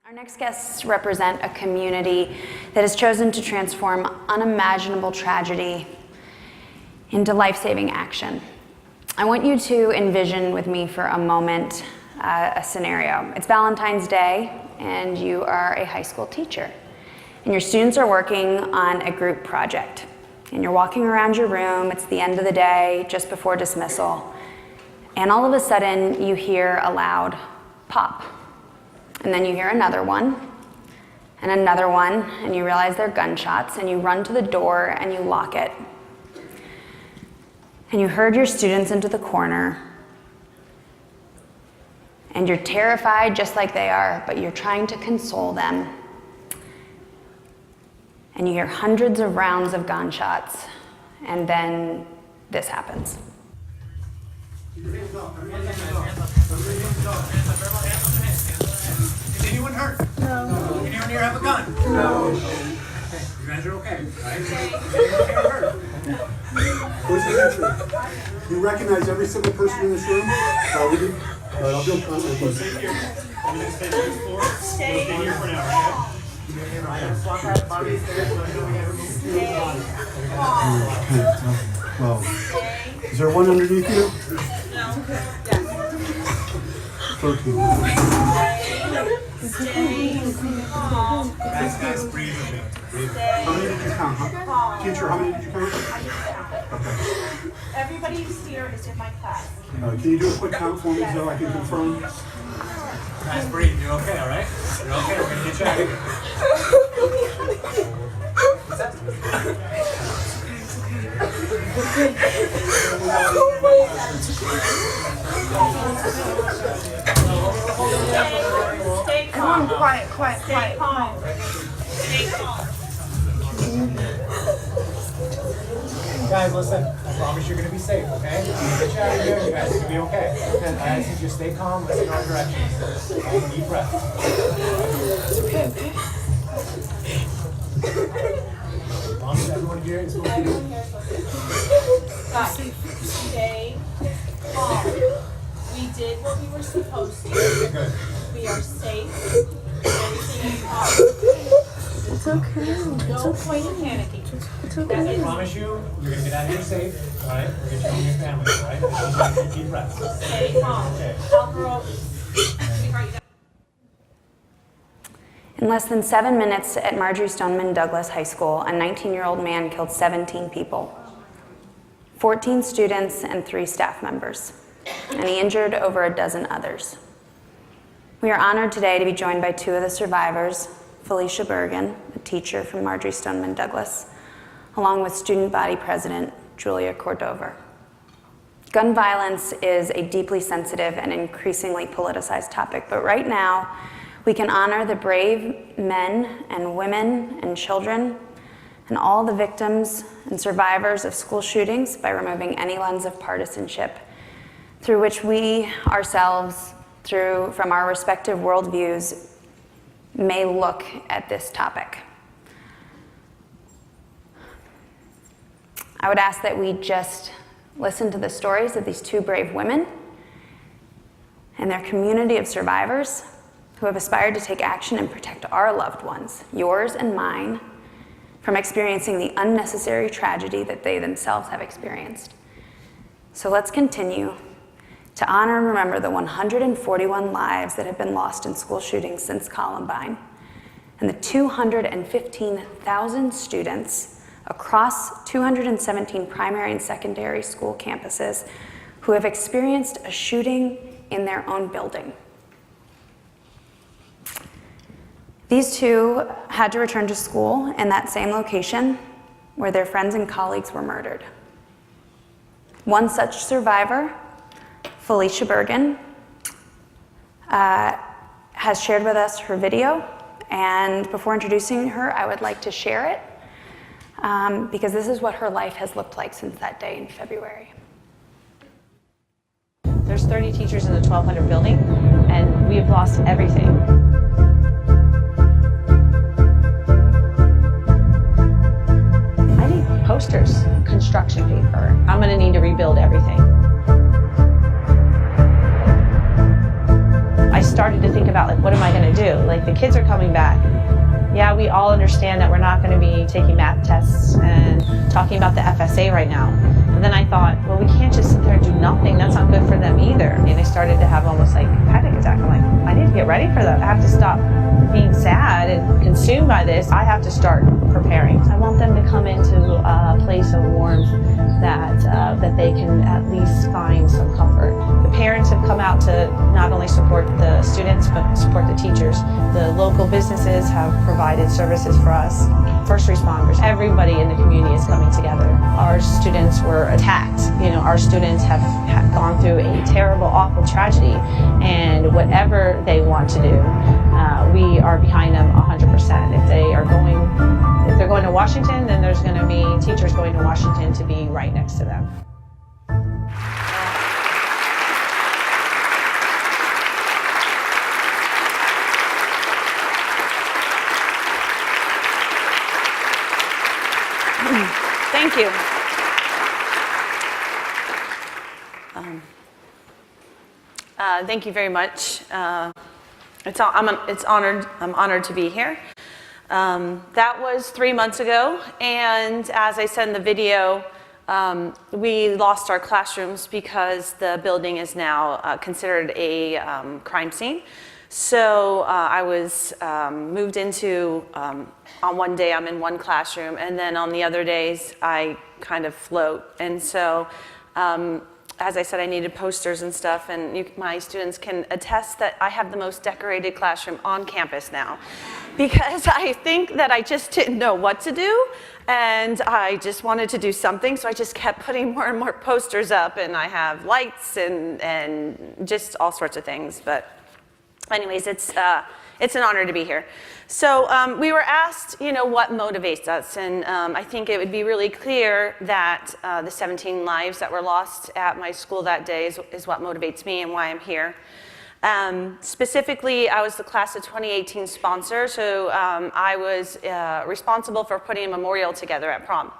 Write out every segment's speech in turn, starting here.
Our next guests represent a community that has chosen to transform unimaginable tragedy into life-saving action. I want you to envision with me for a moment a scenario. It's Valentine's Day and you are a high school teacher and your students are working on a group project and you're walking around your room. It's the end of the day, just before dismissal, and all of a sudden you hear a loud pop. And then you hear another one, and you realize they're gunshots, and you run to the door and you lock it. And you herd your students into the corner, and you're terrified just like they are, but you're trying to console them. And you hear hundreds of rounds of gunshots, and then this happens. Is anyone hurt? No. Anyone here have a gun? No. Okay. You guys are okay, right? Is anyone here hurt? Where's the picture? You recognize every single person in this room? I'll do a comment. Stay here. I'm going to stay on this floor. Stay here for now, right? Well, is there one underneath you? No. 13. Guys, breathe with me. Breathe. How many did you count? Huh? Teacher, how many did you count? Okay. Everybody who's here is in my class. Can you do a quick count for me so I can confirm? Guys, breathe. You're okay, all right? You're okay. We're going to get you out of here. What's that? Stay calm. Quiet. Stay calm. Stay calm. Guys, listen. I promise you're going to be safe, okay? We'll get you out of here. You guys are going to be okay. Guys, just stay calm. Listen to our directions. Okay, deep breath. Promise everyone here is supposed to do. Guys, stay calm. We did what we were supposed to. Good. We are safe. Everything is fine. It's okay. No point in panicking. It's okay. I promise you, you're going to get out of here safe, all right? We're going to get you home to your family, all right? Just take deep breaths. Stay calm. Okay. Alvaro. In less than 7 minutes at Marjory Stoneman Douglas High School, a 19-year-old man killed 17 people, 14 students and 3 staff members, and he injured over a dozen others. We are honored today to be joined by 2 of the survivors, Felicia Bergen, a teacher from Marjory Stoneman Douglas, along with student body president Julia Cordover. Gun violence is a deeply sensitive and increasingly politicized topic, but right now, we can honor the brave men and women and children and all the victims and survivors of school shootings by removing any lens of partisanship through which we ourselves, from our respective worldviews, may look at this topic. I would ask that we just listen to the stories of these 2 brave women and their community of survivors who have aspired to take action and protect our loved ones, yours and mine, from experiencing the unnecessary tragedy that they themselves have experienced. So let's continue to honor and remember the 141 lives that have been lost in school shootings since Columbine, and the 215,000 students across 217 primary and secondary school campuses who have experienced a shooting in their own building. These 2 had to return to school in that same location where their friends and colleagues were murdered. One such survivor, Felicia Bergen, has shared with us her video, and before introducing her, I would like to share it because this is what her life has looked like since that day in February. There's 30 teachers in the 1,200 building, and we have lost everything. I need posters, construction paper. I'm gonna need to rebuild everything. I started to think about, like, what am I going to do? Like, the kids are coming back. Yeah, we all understand that we're not going to be taking math tests and talking about the FSA right now. But then I thought, well, we can't just sit there and do nothing. That's not good for them either. And they started to have almost like a panic attack. I'm like, I need to get ready for that. I have to stop being sad and consumed by this. I have to start preparing. I want them to come into a place of warmth that they can at least find some comfort. The parents have come out to not only support the students, but support the teachers. The local businesses have provided services for us. First responders, everybody in the community is coming together. Our students were attacked. You know, our students have gone through a terrible, awful tragedy, and whatever they want to do, we are behind them 100%. If they're going to Washington, then there's going to be teachers going to Washington to be right next to them. Thank you. Thank you very much. I'm honored to be here. That was 3 months ago, and as I said in the video, we lost our classrooms because the building is now considered a crime scene. So I was moved into, on one day I'm in one classroom, and then on the other days I kind of float. And so, as I said, I needed posters and stuff, and my students can attest that I have the most decorated classroom on campus now, because I think that I just didn't know what to do, and I just wanted to do something, so I just kept putting more and more posters up, and I have lights and just all sorts of things. But anyways, it's an honor to be here. So we were asked, you know, what motivates us, and I think it would be really clear that the 17 lives that were lost at my school that day is what motivates me and why I'm here. Specifically, I was the class of 2018 sponsor, so I was responsible for putting a memorial together at prom.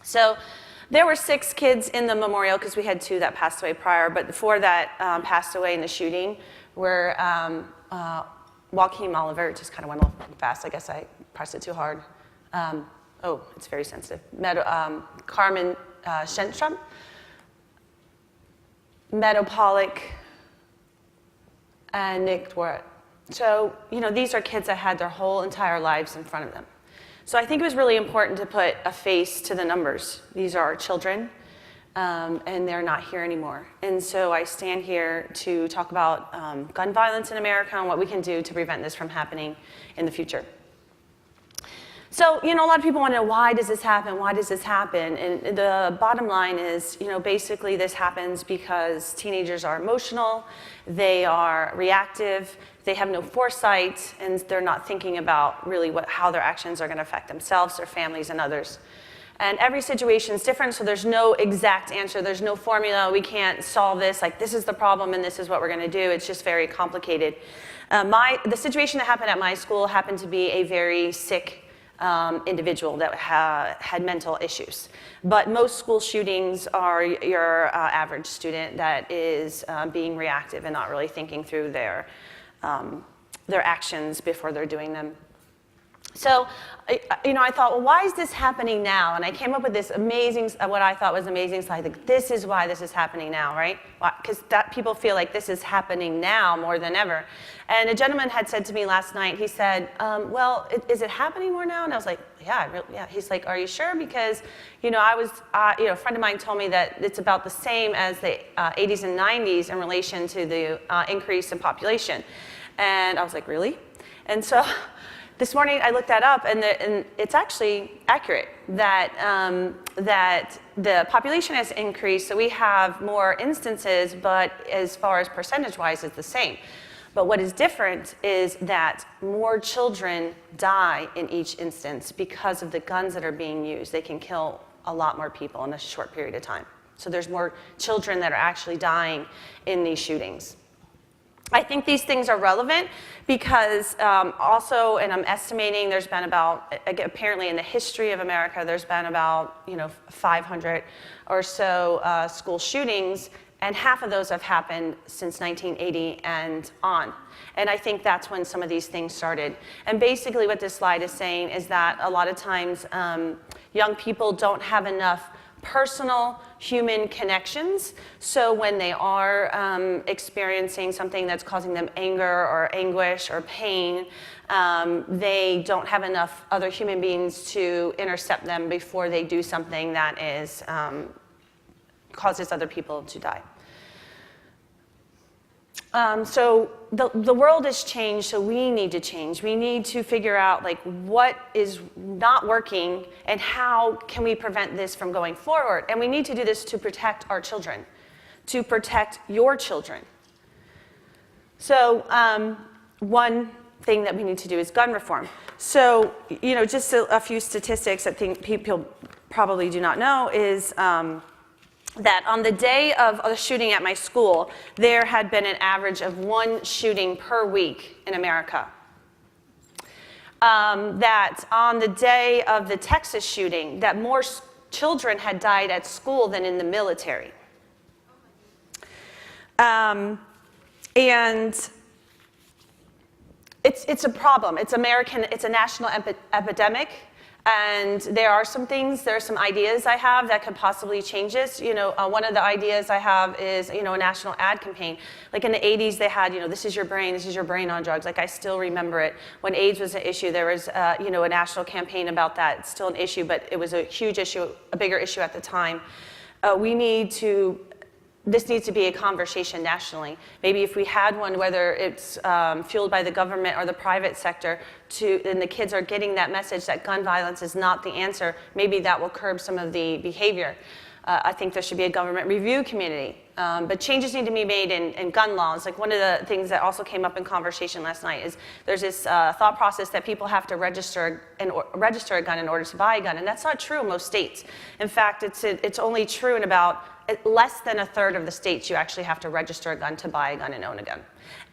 So there were 6 kids in the memorial because we had 2 that passed away prior, but the 4 that passed away in the shooting were Joaquin Oliver, just kind of went a little fast. I guess I pressed it too hard. Oh, it's very sensitive. Carmen Shenstrom, Meadow Pollock, and Nick Dworet. So, you know, these are kids that had their whole entire lives in front of them. So I think it was really important to put a face to the numbers. These are our children, and they're not here anymore. And so I stand here to talk about gun violence in America and what we can do to prevent this from happening in the future. So, you know, a lot of people want to know, why does this happen? Why does this happen? And the bottom line is, you know, basically this happens because teenagers are emotional, they are reactive, they have no foresight, and they're not thinking about really how their actions are going to affect themselves, their families, and others. And every situation is different, so there's no exact answer. There's no formula. We can't solve this, like this is the problem and this is what we're going to do. It's just very complicated. The situation that happened at my school happened to be a very sick individual that had mental issues. But most school shootings are your average student that is being reactive and not really thinking through their actions before they're doing them. So, you know, I thought, well, why is this happening now? And I came up with this amazing, what I thought was amazing slide. Like, this is why this is happening now, right? Because people feel like this is happening now more than ever. And a gentleman had said to me last night, he said, well, is it happening more now? And I was like, yeah. He's like, are you sure? Because, you know, a friend of mine told me that it's about the same as the 80s and 90s in relation to the increase in population. And I was like, really? And so this morning I looked that up, and it's actually accurate that that the population has increased, so we have more instances, but as far as percentage-wise, it's the same. But what is different is that more children die in each instance because of the guns that are being used. They can kill a lot more people in a short period of time. So there's more children that are actually dying in these shootings. I think these things are relevant because also, and I'm estimating there's been about, apparently in the history of America, there's been about 500 or so school shootings, And half of those have happened since 1980 and on. And I think that's when some of these things started. And basically what this slide is saying is that a lot of times young people don't have enough personal human connections. So when they are experiencing something that's causing them anger or anguish or pain, they don't have enough other human beings to intercept them before they do something that is causes other people to die. So the world has changed, so we need to change. We need to figure out like what is not working and how can we prevent this from going forward. And we need to do this to protect our children, to protect your children. So one thing that we need to do is gun reform. So, you know, just a few statistics I think people probably do not know is that on the day of the shooting at my school, there had been an average of 1 shooting per week in America. That on the day of the Texas shooting, that more children had died at school than in the military. And it's a problem. It's American. It's a national epidemic. And there are some ideas I have that could possibly change this. You know, one of the ideas I have is, you know, a national ad campaign. Like in the 80s, they had, you know, this is your brain on drugs. Like I still remember it. When AIDS was an issue, there was, you know, a national campaign about that. It's still an issue, but it was a huge issue, a bigger issue at the time. This needs to be a conversation nationally. Maybe if we had one, whether it's fueled by the government or the private sector, and the kids are getting that message that gun violence is not the answer, maybe that will curb some of the behavior. I think there should be a government review committee. But changes need to be made in gun laws. Like one of the things that also came up in conversation last night is there's this thought process that people have to register a gun in order to buy a gun, and that's not true in most states. In fact, it's only true in about less than 1/3 of the states you actually have to register a gun to buy a gun and own a gun.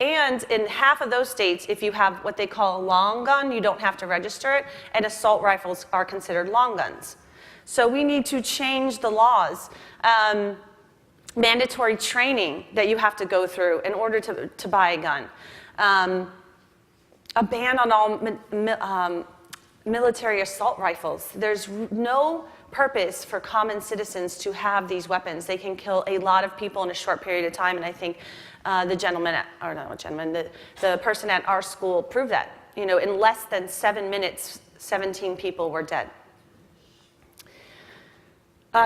And in half of those states, if you have what they call a long gun, you don't have to register it, and assault rifles are considered long guns. So we need to change the laws. Mandatory training that you have to go through in order to buy a gun. A ban on all military assault rifles. There's no purpose for common citizens to have these weapons. They can kill a lot of people in a short period of time, and I think the person at our school proved that. You know, in less than 7 minutes, 17 people were dead.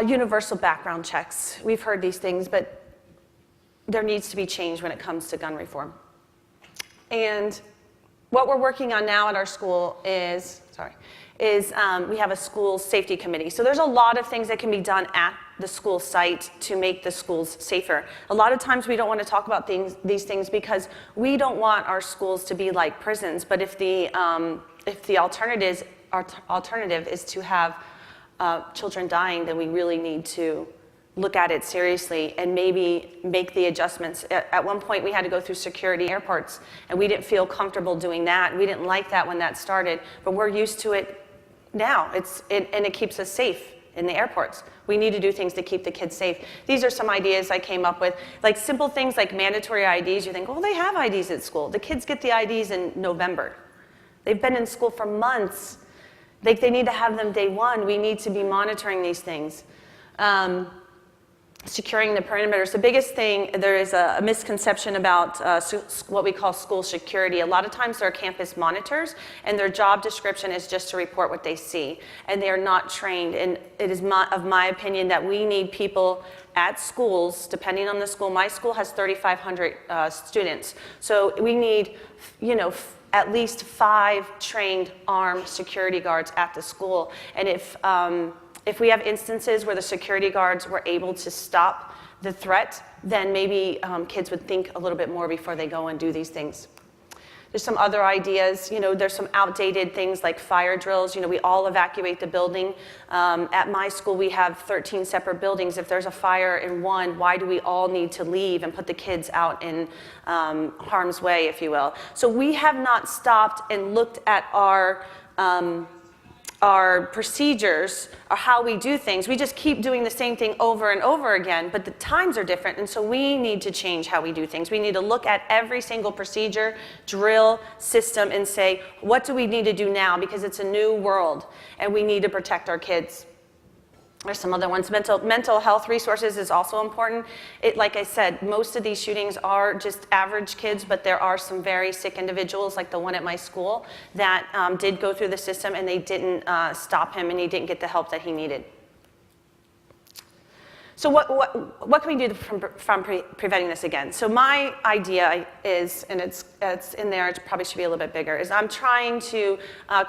Universal background checks. We've heard these things, but there needs to be change when it comes to gun reform. And what we're working on now at our school is we have a school safety committee. So there's a lot of things that can be done at the school site to make the schools safer. A lot of times we don't want to talk about these things because we don't want our schools to be like prisons. But if the alternative is to have children dying, then we really need to look at it seriously and maybe make the adjustments. At one point, we had to go through security airports, and we didn't feel comfortable doing that. We didn't like that when that started, but we're used to it now. And it keeps us safe in the airports. We need to do things to keep the kids safe. These are some ideas I came up with, like simple things like mandatory IDs. You think, well, they have IDs at school. The kids get the IDs in November. They've been in school for months. They need to have them day one. We need to be monitoring these things. Securing the perimeters. The biggest thing, there is a misconception about what we call school security. A lot of times there are campus monitors, and their job description is just to report what they see, and they are not trained. And it is of my opinion that we need people at schools, depending on the school. My school has 3,500 students, so we need, you know, at least 5 trained armed security guards at the school. And if we have instances where the security guards were able to stop the threat, then maybe kids would think a little bit more before they go and do these things. There's some other ideas. You know, there's some outdated things like fire drills. You know, we all evacuate the building. At my school, we have 13 separate buildings. If there's a fire in one, why do we all need to leave and put the kids out in harm's way, if you will? So we have not stopped and looked at our our procedures or how we do things. We just keep doing the same thing over and over again, but the times are different, and so we need to change how we do things. We need to look at every single procedure, drill, system, and say, what do we need to do now? Because it's a new world, and we need to protect our kids. There's some other ones. Mental health resources is also important. Like I said, most of these shootings are just average kids, but there are some very sick individuals, like the one at my school, that did go through the system and they didn't stop him and he didn't get the help that he needed. So what can we do from preventing this again? So my idea is, and it's in there, it probably should be a little bit bigger, is I'm trying to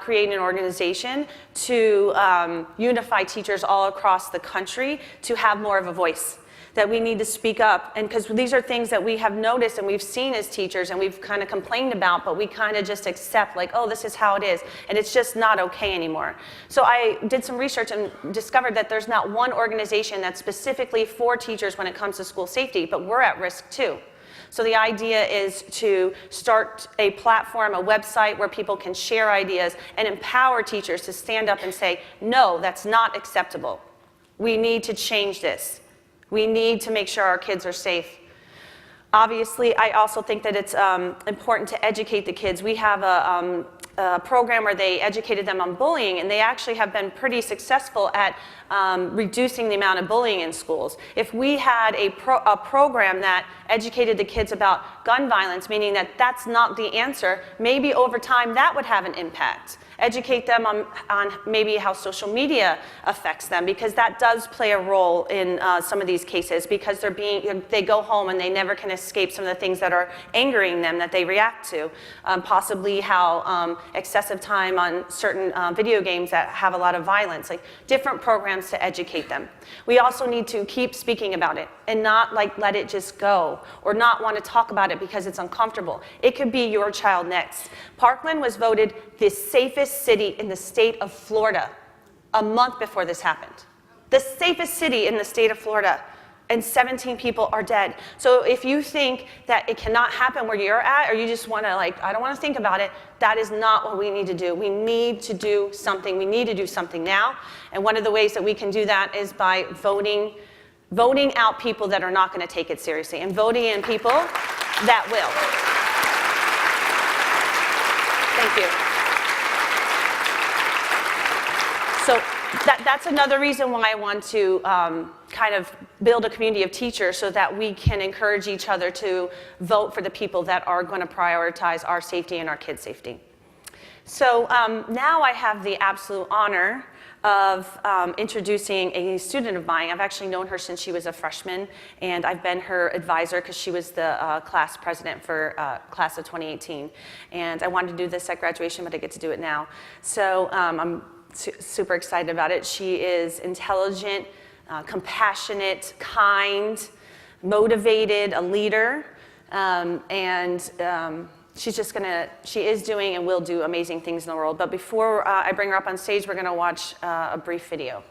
create an organization to unify teachers all across the country to have more of a voice. That we need to speak up, and because these are things that we have noticed and we've seen as teachers and we've kind of complained about, but we kind of just accept like, oh, this is how it is, and it's just not okay anymore. So I did some research and discovered that there's not one organization that's specifically for teachers when it comes to school safety, but we're at risk too. So the idea is to start a platform, a website where people can share ideas and empower teachers to stand up and say, no, that's not acceptable. We need to change this. We need to make sure our kids are safe. Obviously, I also think that it's important to educate the kids. We have a program where they educated them on bullying, and they actually have been pretty successful at reducing the amount of bullying in schools. If we had a program that educated the kids about gun violence, meaning that that's not the answer, maybe over time that would have an impact. Educate them on maybe how social media affects them, because that does play a role in some of these cases, because they go home and they never can escape some of the things that are angering them that they react to. Possibly how excessive time on certain video games that have a lot of violence, like different programs to educate them. We also need to keep speaking about it and not like let it just go or not want to talk about it because it's uncomfortable. It could be your child next. Parkland was voted the safest city in the state of Florida a month before this happened. The safest city in the state of Florida, and 17 people are dead. So if you think that it cannot happen where you're at, or you just want to like, I don't want to think about it, that is not what we need to do. We need to do something. We need to do something now. And one of the ways that we can do that is by voting out people that are not going to take it seriously and voting in people that will. Thank you. So that's another reason why I want to kind of build a community of teachers so that we can encourage each other to vote for the people that are going to prioritize our safety and our kids' safety. So now I have the absolute honor of introducing a student of mine. I've actually known her since she was a freshman, and I've been her advisor because she was the class president for class of 2018. And I wanted to do this at graduation, but I get to do it now. So I'm super excited about it. She is intelligent, compassionate, kind, motivated, a leader, she is doing and will do amazing things in the world. But before I bring her up on stage, we're gonna watch a brief video.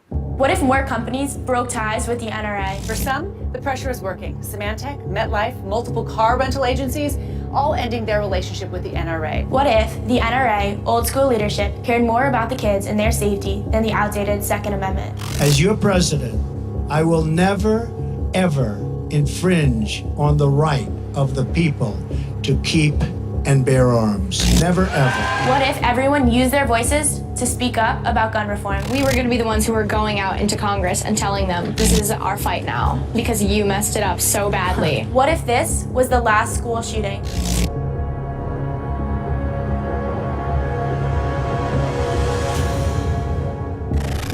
What if more companies broke ties with the NRA? For some, the pressure is working. Symantec, MetLife, multiple car rental agencies, all ending their relationship with the NRA. What if the NRA, old school leadership, cared more about the kids and their safety than the outdated Second Amendment? As your president, I will never, ever infringe on the right of the people to keep and bear arms. Never, ever. What if everyone used their voices to speak up about gun reform? We were going to be the ones who were going out into Congress and telling them, this is our fight now, because you messed it up so badly. What if this was the last school shooting?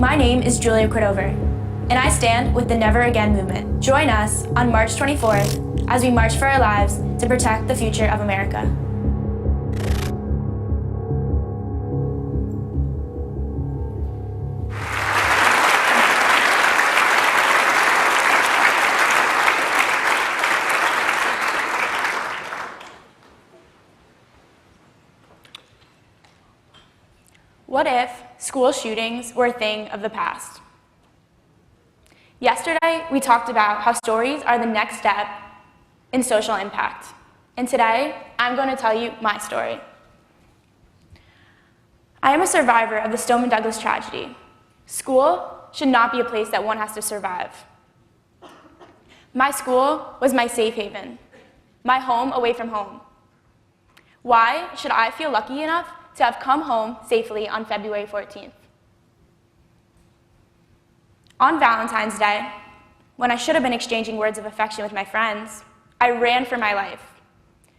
My name is Julia Cordover, and I stand with the Never Again movement. Join us on March 24th as we march for our lives to protect the future of America. What if school shootings were a thing of the past? Yesterday, we talked about how stories are the next step in social impact. And today, I'm going to tell you my story. I am a survivor of the Stoneman Douglas tragedy. School should not be a place that one has to survive. My school was my safe haven, my home away from home. Why should I feel lucky enough to have come home safely on February 14th? On Valentine's Day, when I should have been exchanging words of affection with my friends, I ran for my life,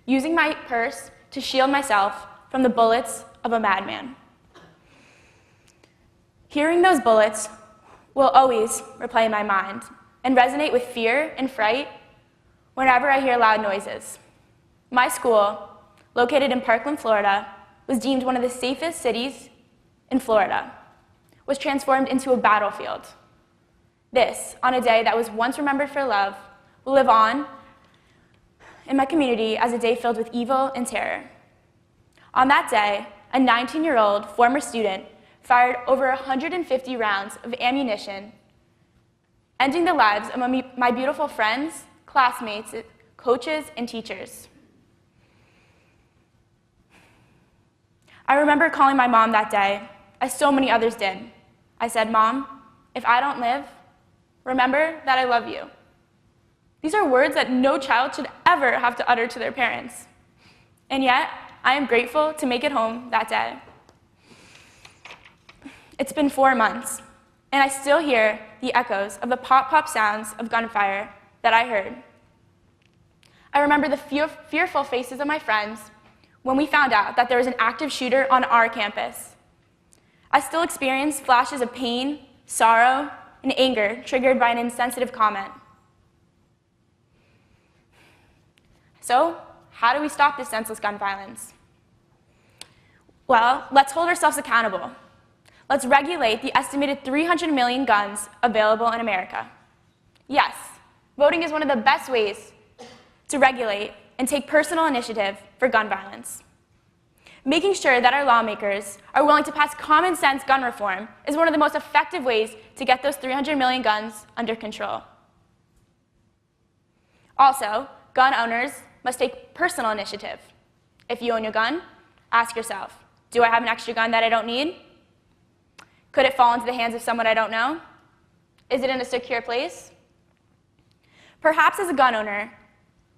using my purse to shield myself from the bullets of a madman. Hearing those bullets will always replay in my mind and resonate with fear and fright whenever I hear loud noises. My school, located in Parkland, Florida, was deemed one of the safest cities in Florida, was transformed into a battlefield. This, on a day that was once remembered for love, will live on in my community as a day filled with evil and terror. On that day, a 19-year-old former student fired over 150 rounds of ammunition, ending the lives of my beautiful friends, classmates, coaches, and teachers. I remember calling my mom that day, as so many others did. I said, "Mom, if I don't live, remember that I love you." These are words that no child should ever have to utter to their parents. And yet, I am grateful to make it home that day. It's been 4 months, and I still hear the echoes of the pop-pop sounds of gunfire that I heard. I remember the fearful faces of my friends when we found out that there was an active shooter on our campus. I still experience flashes of pain, sorrow, and anger triggered by an insensitive comment. So, how do we stop this senseless gun violence? Well, let's hold ourselves accountable. Let's regulate the estimated 300 million guns available in America. Yes, voting is one of the best ways to regulate and take personal initiative for gun violence. Making sure that our lawmakers are willing to pass common sense gun reform is one of the most effective ways to get those 300 million guns under control. Also, gun owners must take personal initiative. If you own a gun, ask yourself, do I have an extra gun that I don't need? Could it fall into the hands of someone I don't know? Is it in a secure place? Perhaps as a gun owner,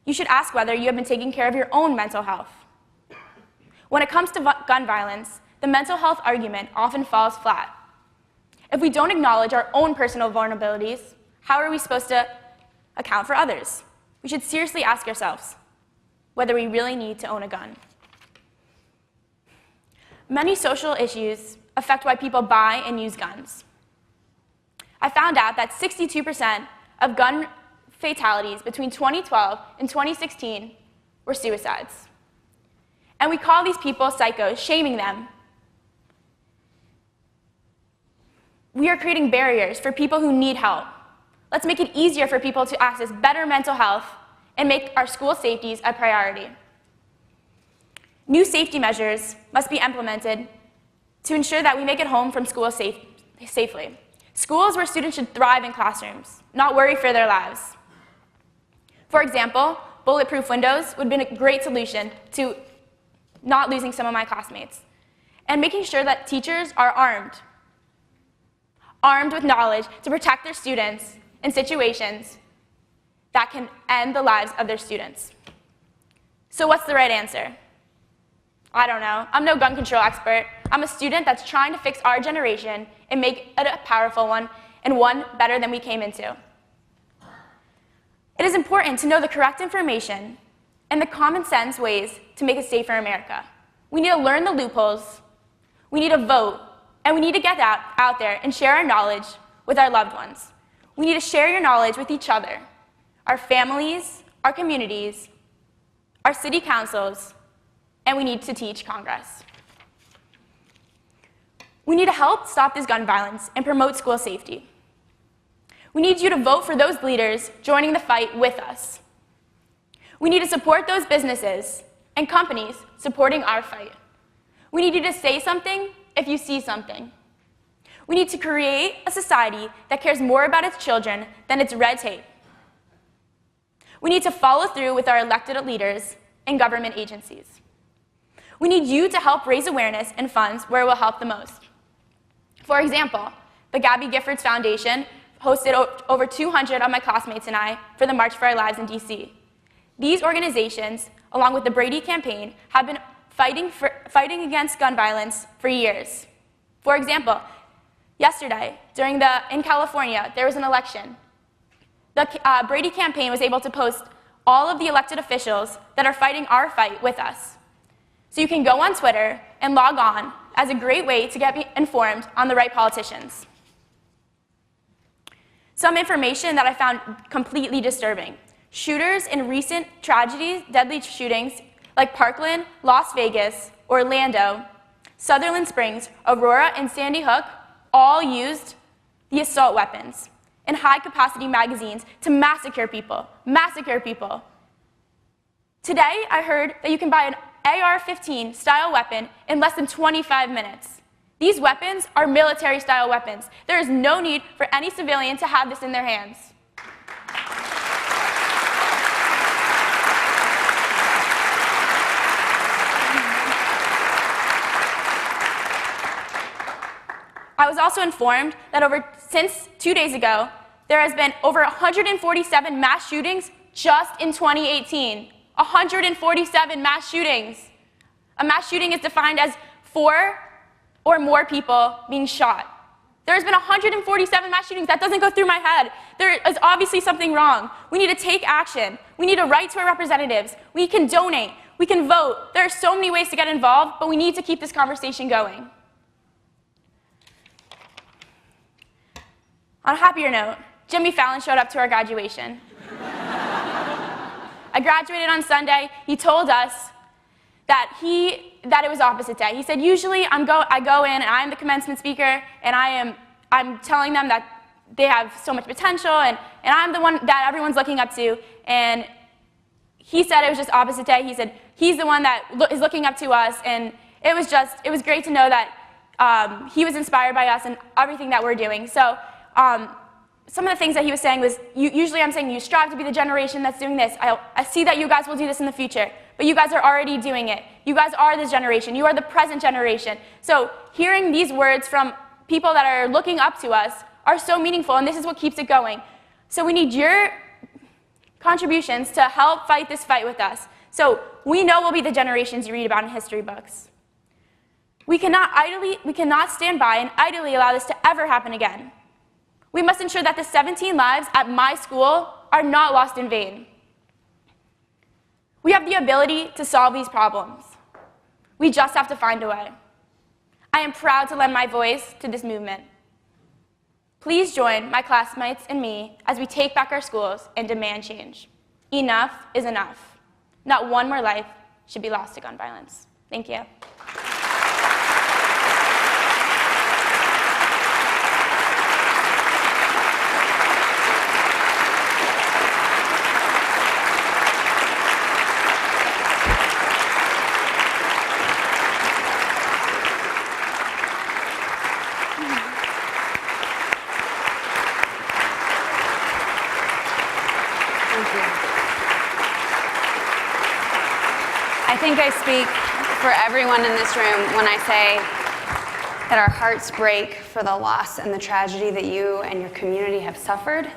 you should ask whether you have been taking care of your own mental health. When it comes to gun violence, the mental health argument often falls flat. If we don't acknowledge our own personal vulnerabilities, how are we supposed to account for others? We should seriously ask ourselves whether we really need to own a gun. Many social issues affect why people buy and use guns. I found out that 62% of gun fatalities between 2012 and 2016 were suicides. And we call these people psychos, shaming them. We are creating barriers for people who need help. Let's make it easier for people to access better mental health and make our school safeties a priority. New safety measures must be implemented to ensure that we make it home from school safely. Schools where students should thrive in classrooms, not worry for their lives. For example, bulletproof windows would have been a great solution to not losing some of my classmates, and making sure that teachers are armed with knowledge to protect their students in situations that can end the lives of their students. So what's the right answer? I don't know. I'm no gun control expert. I'm a student that's trying to fix our generation and make it a powerful one, and one better than we came into. It is important to know the correct information and the common sense ways to make a safer America. We need to learn the loopholes, we need to vote, and we need to get out there and share our knowledge with our loved ones. We need to share your knowledge with each other, our families, our communities, our city councils, and we need to teach Congress. We need to help stop this gun violence and promote school safety. We need you to vote for those leaders joining the fight with us. We need to support those businesses and companies supporting our fight. We need you to say something if you see something. We need to create a society that cares more about its children than its red tape. We need to follow through with our elected leaders and government agencies. We need you to help raise awareness and funds where it will help the most. For example, the Gabby Giffords Foundation hosted over 200 of my classmates and I for the March for Our Lives in DC. These organizations, along with the Brady campaign, have been fighting against gun violence for years. For example, yesterday, in California, there was an election. The Brady campaign was able to post all of the elected officials that are fighting our fight with us. So you can go on Twitter and log on as a great way to get informed on the right politicians. Some information that I found completely disturbing. Shooters in recent tragedies, deadly shootings, like Parkland, Las Vegas, Orlando, Sutherland Springs, Aurora, and Sandy Hook, all used the assault weapons and high-capacity magazines to massacre people. Today, I heard that you can buy an AR-15 style weapon in less than 25 minutes. These weapons are military-style weapons. There is no need for any civilian to have this in their hands. I was also informed that since 2 days ago, there has been over 147 mass shootings just in 2018. 147 mass shootings. A mass shooting is defined as 4 or more people being shot. There's been 147 mass shootings. That doesn't go through my head. There is obviously something wrong. We need to take action. We need to write to our representatives. We can donate. We can vote. There are so many ways to get involved, but we need to keep this conversation going. On a happier note, Jimmy Fallon showed up to our graduation. I graduated on Sunday. He told us that it was opposite day. He said, usually I go in and I'm the commencement speaker and I'm telling them that they have so much potential and I'm the one that everyone's looking up to. And he said it was just opposite day. He said he's the one that is looking up to us, and it was great to know that he was inspired by us and everything that we're doing. So some of the things that he was saying was, usually I'm saying you strive to be the generation that's doing this. I see that you guys will do this in the future, but you guys are already doing it. You guys are this generation. You are the present generation. So hearing these words from people that are looking up to us are so meaningful, and this is what keeps it going. So we need your contributions to help fight this fight with us. So we know we'll be the generations you read about in history books. We cannot stand by and idly allow this to ever happen again. We must ensure that the 17 lives at my school are not lost in vain. We have the ability to solve these problems. We just have to find a way. I am proud to lend my voice to this movement. Please join my classmates and me as we take back our schools and demand change. Enough is enough. Not one more life should be lost to gun violence. Thank you. I think I speak for everyone in this room when I say that our hearts break for the loss and the tragedy that you and your community have suffered,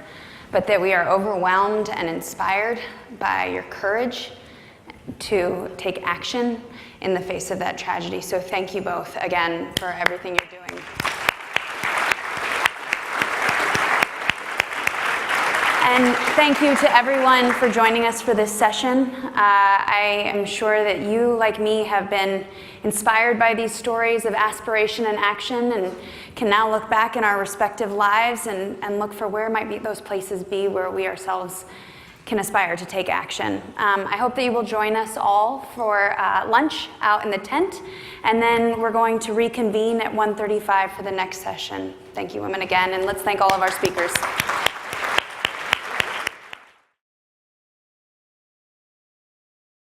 but that we are overwhelmed and inspired by your courage to take action in the face of that tragedy. So thank you both again for everything you're doing. And thank you to everyone for joining us for this session. I am sure that you, like me, have been inspired by these stories of aspiration and action and can now look back in our respective lives and look for where might be those places be where we ourselves can aspire to take action. I hope that you will join us all for lunch out in the tent, and then we're going to reconvene at 1:35 for the next session. Thank you, women, again, and let's thank all of our speakers.